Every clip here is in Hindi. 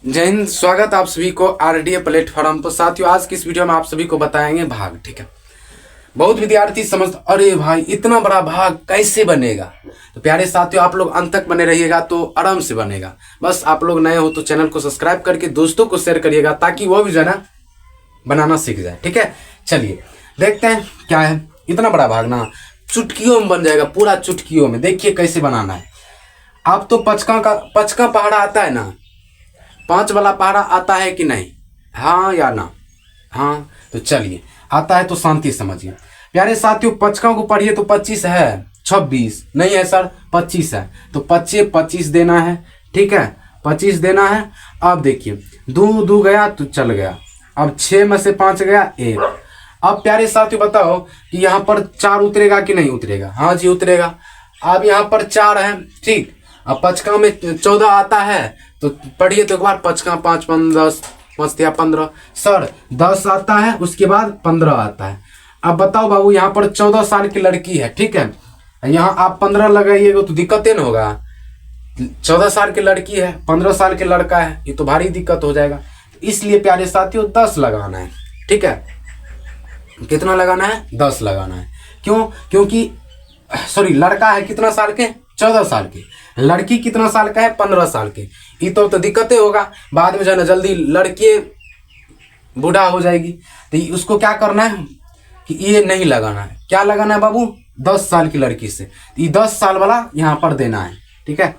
जय हिंद। स्वागत आप सभी को आरडीए प्लेटफॉर्म पर। साथियों, आज की इस वीडियो में आप सभी को बताएंगे भाग। ठीक है, बहुत विद्यार्थी समझते अरे भाई इतना बड़ा भाग कैसे बनेगा। तो प्यारे साथियों, आप लोग अंत तक बने रहिएगा तो आराम से बनेगा। बस आप लोग नए हो तो चैनल को सब्सक्राइब करके दोस्तों को शेयर करिएगा ताकि वो भी जो है ना बनाना सीख जाए। ठीक है, चलिए देखते हैं क्या है। इतना बड़ा भाग ना चुटकियों में बन जाएगा, पूरा चुटकियों में। देखिए कैसे बनाना है। आप तो पचका पहाड़ा आता है ना, 5 वाला पहाड़ा आता है कि नहीं? हाँ या ना? हाँ, तो चलिए आता है तो शांति समझिए। प्यारे साथियों, पचका को पढ़िए तो 25 है, 26 नहीं है सर, 25 है। तो 25 देना है। ठीक है, 25 देना है। अब देखिए 2 गया तो चल गया। अब 6 में से 5 गया 1। अब प्यारे साथियों बताओ कि यहाँ पर 4 उतरेगा कि नहीं उतरेगा? हाँ जी उतरेगा। अब यहाँ पर 4 है। ठीक, अब पचका में 14 आता है तो पढ़िए तो एक बार। पचका 5 5 10 5 या 15 सर, 10 आता है उसके बाद 15 आता है। अब बताओ बाबू, यहाँ पर 14 साल की लड़की है। ठीक है, यहाँ आप 15 लगाइएगा तो दिक्कत न होगा। 14 साल की लड़की है, 15 साल के लड़का है, ये तो भारी दिक्कत हो जाएगा। इसलिए प्यारे साथियों 10 लगाना है। ठीक है, कितना लगाना है? 10 लगाना है। क्यों? क्योंकि सॉरी, लड़का है कितना साल के? 14 साल के। लड़की कितना साल का है? 15 साल के। ये तो दिक्कतें होगा बाद में जो है ना, जल्दी लड़की बूढ़ा हो जाएगी। तो उसको क्या करना है कि ये नहीं लगाना है। क्या लगाना है बाबू? 10 साल की लड़की से ये 10 साल वाला यहाँ पर देना है। ठीक है,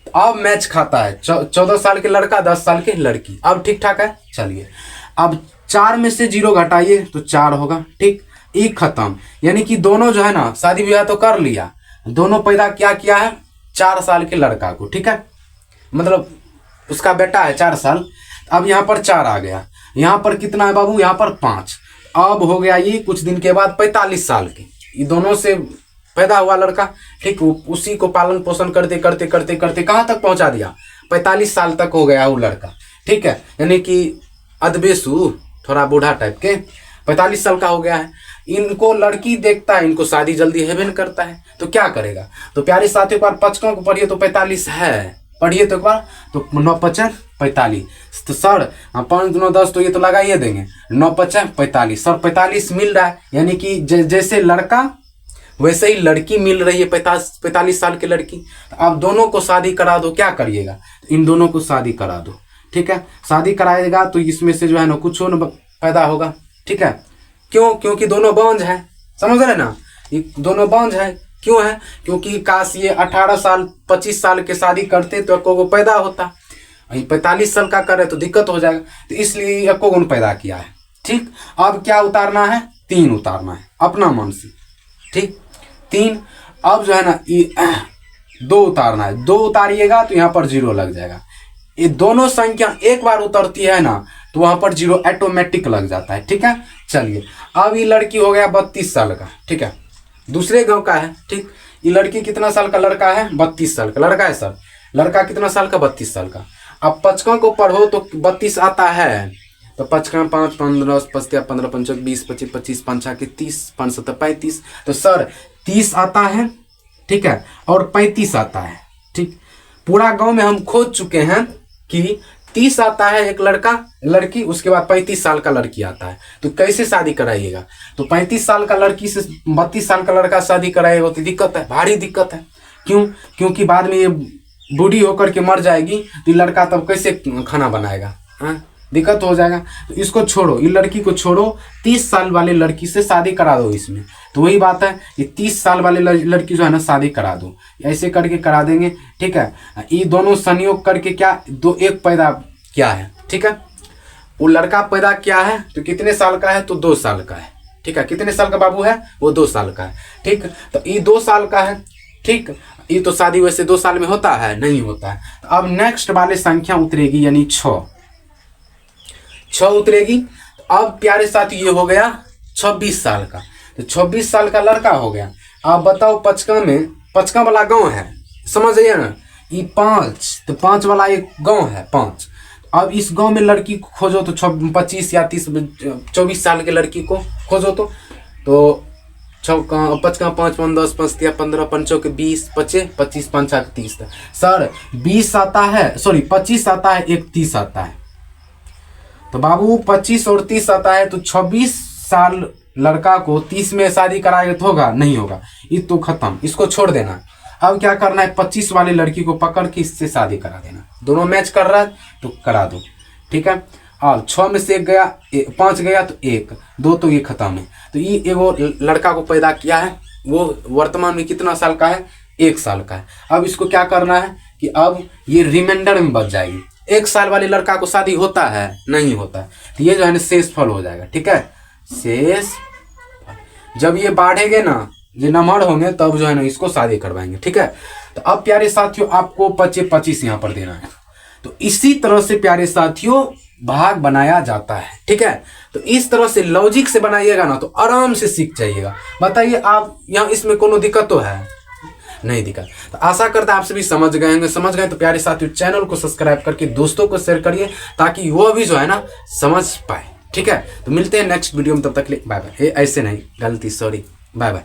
तो अब मैच खाता है 14 साल के लड़का, 10 साल की लड़की। अब ठीक ठाक है। चलिए अब 4 में से 0 घटाइए तो 4 होगा। ठीक, एक खत्म। यानी कि दोनों जो है ना शादी ब्याह तो कर लिया, दोनों पैदा क्या किया है? 4 साल के लड़का को। ठीक है, मतलब उसका बेटा है 4 साल। अब यहाँ पर 4 आ गया। यहाँ पर कितना है बाबू? यहाँ पर 5। अब हो गया ये कुछ दिन के बाद 45 साल के। ये दोनों से पैदा हुआ लड़का। ठीक, उसी को पालन पोषण करते करते करते करते कहाँ तक पहुंचा दिया? 45 साल तक हो गया वो लड़का। ठीक है, यानी कि अदबेसु, थोड़ा बूढ़ा टाइप के, 45 साल का हो गया है। इनको लड़की देखता है, इनको शादी जल्दी हेबन करता है, तो क्या करेगा? तो प्यारे साथियों, एक बार पचकों को पढ़िए तो 45 है। पढ़िए तो एक बार, तो 9 5 45। तो सर 5 2 10 तो ये तो लगाइए देंगे। 9 5 45 सर, 45 मिल रहा है। यानी कि जैसे लड़का वैसे ही लड़की मिल रही है, 45 साल की लड़की। तो अब दोनों को शादी करा दो। क्या करिएगा? तो इन दोनों को शादी करा दो। ठीक है, शादी कराएगा तो इसमें से जो है ना कुछ न पैदा होगा। ठीक है, क्यों? क्योंकि दोनों बांझ है। समझ रहे ना, ये दोनों बांझ है। क्यों है? क्योंकि काश ये 18 साल 25 साल के शादी करते तो एको को पैदा होता। 45 साल का करे तो दिक्कत हो जाएगा, तो इसलिए एको को पैदा किया है। ठीक, अब क्या उतारना है? 3 उतारना है अपना मन से। ठीक, 3। अब जो है ना 2 उतारना है। 2 उतारिएगा तो यहाँ पर 0 लग जाएगा। ये दोनों संख्या एक बार उतरती है ना तो वहां पर 0 ऑटोमेटिक लग जाता है। ठीक है, चलिए अब ये लड़की हो गया 32 साल का। ठीक है, दूसरे गांव का है। ठीक, ये लड़की कितना साल का लड़का है? 32 साल का लड़का है सर। लड़का कितना साल का? 32 साल का। अब पचका को पढ़ो तो 32 आता है। तो पचका 5 15 5 या 15 5 20 25 25 5 6 30 5 7 35। तो सर 30 आता है। ठीक है, और 35 आता है। ठीक, पूरा गांव में हम खोज चुके हैं कि 30 आता है एक लड़का लड़की, उसके बाद 35 साल का लड़की आता है। तो कैसे शादी कराइएगा? तो 35 साल का लड़की से 32 साल का लड़का शादी कराएगा तो दिक्कत है, भारी दिक्कत है। क्यों? क्योंकि बाद में ये बूढ़ी होकर के मर जाएगी तो लड़का तब कैसे खाना बनाएगा? हाँ, दिक्कत हो जाएगा। तो इसको छोड़ो, ये लड़की को छोड़ो, 30 साल वाले लड़की से शादी करा दो इसमें। तो वही बात है, ये 30 साल वाले लड़की जो है ना शादी करा दो। ऐसे करके करा देंगे। ठीक है, ये दोनों संयोग करके क्या एक पैदा क्या है? ठीक है, वो लड़का पैदा क्या है तो कितने साल का है? तो 2 साल का है। ठीक है, कितने साल का बाबू है? वो 2 साल का है। ठीक, तो ये 2 साल का है। ठीक, ये तो शादी वैसे 2 साल में होता है? नहीं होता है। तो अब नेक्स्ट वाले संख्या उतरेगी, यानी 6 उतरेगी। अब प्यारे साथी ये हो गया 26 साल का। तो 26 साल का लड़का हो गया। अब बताओ पचका वाला गांव है, समझ जाइए ना, ये 5, तो 5 वाला एक गांव है 5। अब इस गांव में लड़की को खोजो तो 25 या 30 24 साल की लड़की को खोजो तो 5 का 5 1 10 5 3 15 5 के 20 25 25 5 30 सर 20 आता है, सॉरी 25 आता है, एक 30 आता है। तो बाबू 25 और 30 आता है, तो 26 साल लड़का को 30 में शादी कराएगा तो होगा नहीं होगा, ये तो खत्म, इसको छोड़ देना। अब क्या करना है, 25 वाली लड़की को पकड़ के इससे शादी करा देना। दोनों मैच कर रहा है तो करा दो, ठीक है। और 6 में से 1 गया, 5 गया तो 1 2, तो ये खत्म है। तो ये एगो लड़का को पैदा किया है, वो वर्तमान में कितना साल का है, 1 साल का है। अब इसको क्या करना है कि अब ये रिमाइंडर में बच जाएगी। 1 साल वाले लड़का को शादी होता है नहीं होता है, तो ये जो है ना शेष फल हो जाएगा, ठीक है। शेष जब ये बढ़ेंगे ना, ये नंबर होंगे, तब जो है ना इसको शादी करवाएंगे, ठीक है। तो अब प्यारे साथियों आपको 25 यहाँ पर देना है। तो इसी तरह से प्यारे साथियों भाग बनाया जाता है, ठीक है। तो इस तरह से लॉजिक से बनाइएगा ना तो आराम से सीख जाइएगा। बताइए आप यहाँ इसमें कोनो दिक्कत तो है नहीं दिक्कत। तो आशा करता है आप सभी समझ गए होंगे। समझ गए तो प्यारे साथियों चैनल को सब्सक्राइब करके दोस्तों को शेयर करिए, ताकि वो भी जो है ना समझ पाए, ठीक है। तो मिलते हैं नेक्स्ट वीडियो में, तब तक के लिए बाय बाय। ऐसे नहीं, गलती, सॉरी, बाय बाय।